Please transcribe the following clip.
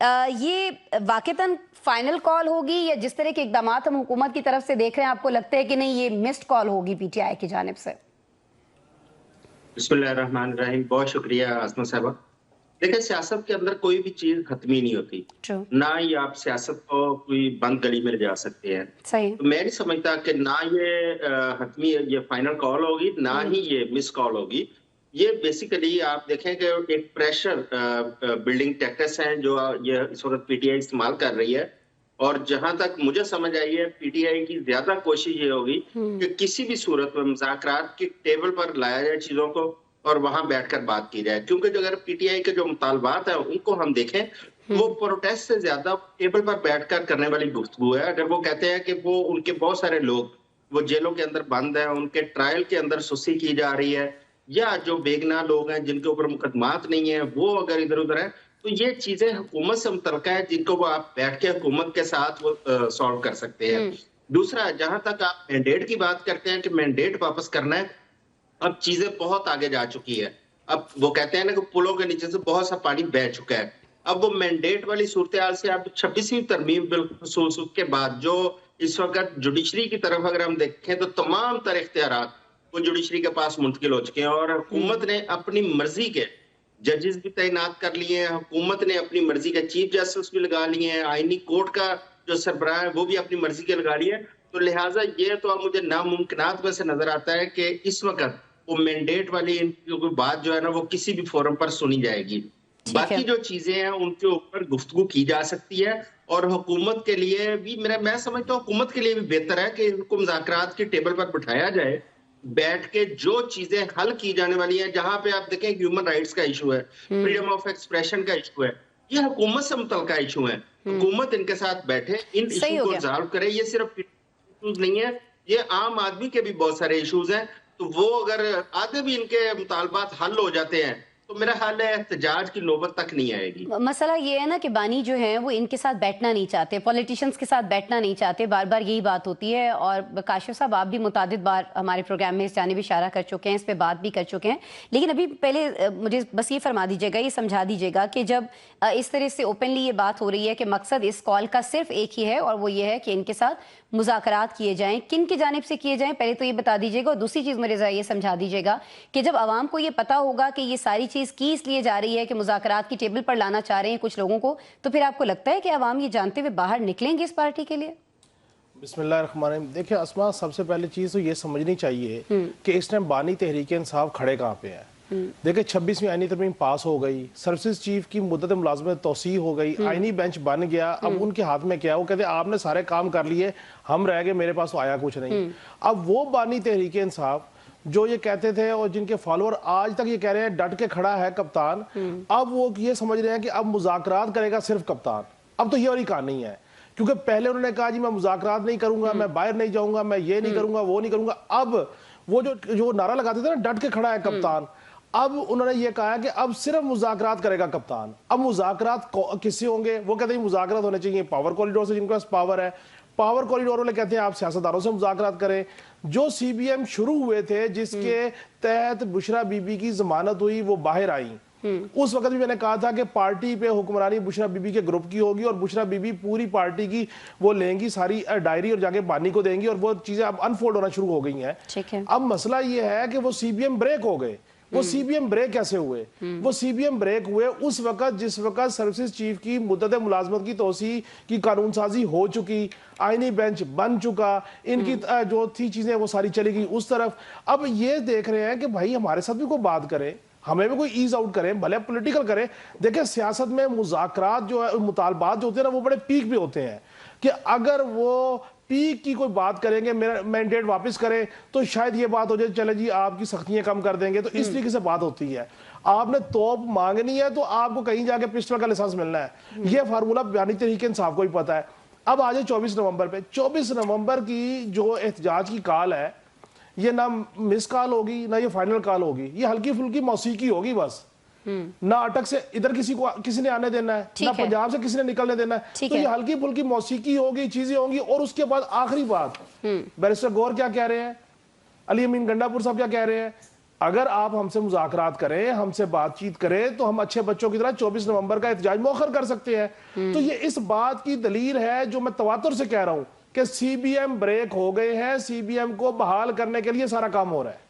یہ واقعتاً final call ہوگی یا جس طرح کے اقدامات ہم حکومت کی طرف سے دیکھ رہے ہیں آپ کو لگتا ہے کہ نہیں یہ مسڈ کال ہوگی پی ٹی آئی کی جانب سے؟ بسم اللہ الرحمن الرحیم. بہت شکریہ عاصمہ صاحبہ. دیکھیں سیاست کے اندر کوئی بھی چیز حتمی نہیں ہوتی. نہ ہی آپ سیاست کو کوئی بند گلی میں لے جا سکتے ہیں. تو میں نہیں سمجھتا کہ نہ یہ حتمی یہ فائنل کال ہوگی نہ ہی یہ مس کال ہوگی. یہ بیسیکلی آپ دیکھیں کہ ایک پریشر بلڈنگ ٹیکٹس ہیں جو یہ اس وقت پی ٹی آئی استعمال کر رہی ہے. اور جہاں تک مجھے سمجھ آئی ہے پی ٹی آئی کی زیادہ کوشش یہ ہوگی کہ کسی بھی صورت میں مذاکرات کی ٹیبل پر لایا جائے چیزوں کو اور وہاں بیٹھ کر بات کی جائے. کیونکہ جو اگر پی ٹی آئی کے جو مطالبات ہیں ان کو ہم دیکھیں وہ پروٹیسٹ سے زیادہ ٹیبل پر بیٹھ کر کرنے والی گفتگو ہے. اگر وہ کہتے ہیں کہ وہ ان کے بہت سارے لوگ وہ جیلوں کے اندر بند ہیں, ان کے ٹرائل کے اندر سستی کی جا رہی ہے, یا جو بیگناہ لوگ ہیں جن کے اوپر مقدمات نہیں ہیں وہ اگر ادھر ادھر ہیں, تو یہ چیزیں حکومت سے متعلقہ ہے جن کو وہ آپ بیٹھ کے حکومت کے ساتھ وہ سالو کر سکتے ہیں. دوسرا, جہاں تک آپ مینڈیٹ کی بات کرتے ہیں کہ مینڈیٹ واپس کرنا ہے, اب چیزیں بہت آگے جا چکی ہے. اب وہ کہتے ہیں نا کہ پلوں کے نیچے سے بہت سا پانی بہہ چکا ہے. اب وہ مینڈیٹ والی صورتحال سے اب 26ویں ترمیم بالخصوص کے بعد جو اس وقت جوڈیشری کی طرف اگر ہم دیکھیں تو تمام تر اختیارات وہ جوڈیشری کے پاس منتقل ہو چکے ہیں, اور حکومت نے اپنی مرضی کے ججز بھی تعینات کر لیے ہیں, حکومت نے اپنی مرضی کے چیف جسٹس بھی لگا لیے ہیں, آئینی کورٹ کا جو سربراہ ہے وہ بھی اپنی مرضی کے لگا لیے. تو لہٰذا یہ تو اب مجھے ناممکنات میں سے نظر آتا ہے کہ اس وقت وہ مینڈیٹ والی بات جو ہے نا وہ کسی بھی فورم پر سنی جائے گی. باقی جو چیزیں ہیں ان کے اوپر گفتگو کی جا سکتی ہے, اور حکومت کے لیے بھی میں سمجھتا ہوں حکومت کے لیے بھی بہتر ہے کہ ان کو مذاکرات کی ٹیبل پر بٹھایا جائے, بیٹھ کے جو چیزیں حل کی جانے والی ہیں. جہاں پہ آپ دیکھیں ہیومن رائٹس کا ایشو ہے, فریڈم آف ایکسپریشن کا ایشو ہے, یہ حکومت سے متعلقہ ایشو ہیں. حکومت ان کے ساتھ بیٹھے ان ایشو کو ریزالو کرے. یہ صرف ایشوز نہیں ہے, یہ عام آدمی کے بھی بہت سارے ایشوز ہیں. تو وہ اگر آدھے بھی ان کے مطالبات حل ہو جاتے ہیں تو میرا خیال ہے احتجاج کی نوبت تک نہیں آئے گی. مسئلہ یہ ہے نا کہ بانی جو ہیں وہ ان کے ساتھ بیٹھنا نہیں چاہتے, پولیٹیشنز کے ساتھ بیٹھنا نہیں چاہتے, بار بار یہی بات ہوتی ہے. اور کاشف صاحب آپ بھی متعدد بار ہمارے پروگرام میں اس جانب اشارہ کر چکے ہیں, اس پہ بات بھی کر چکے ہیں. لیکن ابھی پہلے مجھے بس یہ فرما دیجیے گا, یہ سمجھا دیجیے گا کہ جب اس طرح سے اوپنلی یہ بات ہو رہی ہے کہ مقصد اس کال کا صرف ایک ہی ہے اور وہ یہ ہے کہ ان کے ساتھ مذاکرات کیے جائیں, کن کی جانب سے کیے جائیں پہلے تو یہ بتا دیجیے گا. اور دوسری چیز مجھے ذرا یہ سمجھا دیجیے گا کہ جب عوام کو یہ پتا ہوگا کہ یہ ساری چیز کی اس لیے جا رہی ہے کہ مذاکرات کی ٹیبل پر لانا چاہ رہے ہیں کچھ لوگوں کو, تو پھر آپ کو لگتا ہے کہ عوام یہ جانتے ہوئے باہر نکلیں گے اس پارٹی کے لیے؟ بسم اللہ الرحمن الرحیم. دیکھیں اسما, سب سے پہلی چیز تو یہ سمجھنی چاہیے کہ اس ٹائم بانی تحریک انصاف کھڑے کہاں پہ ہیں. دیکھیں 26ویں آئینی ترمیم پاس ہو گئی, سروسز چیف کی مدت ملازمت توسیع ہو گئی, آئینی بینچ بن گیا. اب ان کے ہاتھ میں کیا, وہ کہتے ہیں آپ نے سارے کام کر لیے, ہم رہ گئے, میرے پاس تو آیا کچھ نہیں. اب وہ بانی تحریک انصاف جو یہ کہتے تھے اور جن کے فالوور آج تک یہ کہہ رہے ہیں ڈٹ کے کھڑا ہے کپتان, اب وہ یہ سمجھ رہے ہیں کہ اب مذاکرات کرے گا صرف کپتان. اب تو یہ والی کہانی نہیں ہے, کیونکہ پہلے انہوں نے کہا جی میں مذاکرات نہیں کروں گا, میں باہر نہیں جاؤں گا, میں یہ نہیں کروں گا, وہ نہیں کروں گا. اب وہ جو نعرہ لگاتے تھے نا ڈٹ کے کھڑا ہے کپتان, اب انہوں نے یہ کہا کہ اب صرف مذاکرات کرے گا کپتان. اب مذاکرات کس سے ہوں گے؟ وہ کہتے ہیں مذاکرات ہونے چاہیے پاور کوریڈور سے, جن کے پاس پاور ہے. پاور کوریڈور والے کہتے ہیں آپ سیاستدانوں سے مذاکرات کریں. جو سی بی ایم شروع ہوئے تھے جس کے تحت بشرا بی بی کی ضمانت ہوئی, وہ باہر آئیں, اس وقت بھی میں نے کہا تھا کہ پارٹی پہ حکمرانی بشرا بی بی کے گروپ کی ہوگی, اور بشرا بی بی پوری پارٹی کی وہ لیں گی ساری ڈائری اور جا کے بانی کو دیں گی, اور وہ چیزیں اب انفولڈ ہونا شروع ہو گئی ہیں. اب مسئلہ یہ ہے کہ وہ سی بی ایم بریک ہو گئے. وہ سی بی ایم بریک کیسے ہوئے؟ وہ سی بی ایم بریک ہوئے اس وقت جس وقت سروسز چیف کی مدت ملازمت کی توسیع کی قانون سازی ہو چکی, آئینی بینچ بن چکا, ان کی جو تھی چیزیں وہ ساری چلی گئی اس طرف. اب یہ دیکھ رہے ہیں کہ بھائی ہمارے ساتھ بھی کوئی بات کرے, ہمیں بھی کوئی ایز آؤٹ کریں, بھلے پولیٹیکل کریں. دیکھیں سیاست میں مذاکرات جو ہے, مطالبات جو ہوتے ہیں نا, وہ بڑے پیک پہ ہوتے ہیں کہ اگر وہ پیک کی کوئی بات کریں گے, مینڈیٹ واپس کریں, تو شاید یہ بات ہو جائے چلے جی آپ کی سختیاں کم کر دیں گے. تو اس طریقے سے بات ہوتی ہے. آپ نے توپ مانگنی ہے تو آپ کو کہیں جا کے پسٹل کا لائسنس ملنا ہے. یہ فارمولہ بانی تحریک انصاف کو بھی پتا ہے. اب آ جائے 24 نومبر پہ. 24 نومبر کی جو احتجاج کی کال ہے, یہ نہ مس کال ہوگی نہ یہ فائنل کال ہوگی, یہ ہلکی پھلکی موسیقی ہوگی بس. نہ اٹک سے ادھر کسی نے آنے دینا ہے, نہ پنجاب سے کسی نے نکلنے دینا ہے. تو یہ ہلکی پھلکی موسیقی ہوگی, چیزیں ہوں گی. اور اس کے بعد آخری بات, بیرسٹر گور کیا کہہ رہے ہیں, علی امین گنڈا پور صاحب کیا کہہ رہے ہیں, اگر آپ ہم سے مذاکرات کریں، ہم سے بات چیت کریں تو ہم اچھے بچوں کی طرح 24 نومبر کا احتجاج مؤخر کر سکتے ہیں۔ تو یہ اس بات کی دلیل ہے جو میں تواتر سے کہہ رہا ہوں کہ سی بی ایم بریک ہو گئے ہیں، سی بی ایم کو بحال کرنے کے لیے سارا کام ہو رہا ہے۔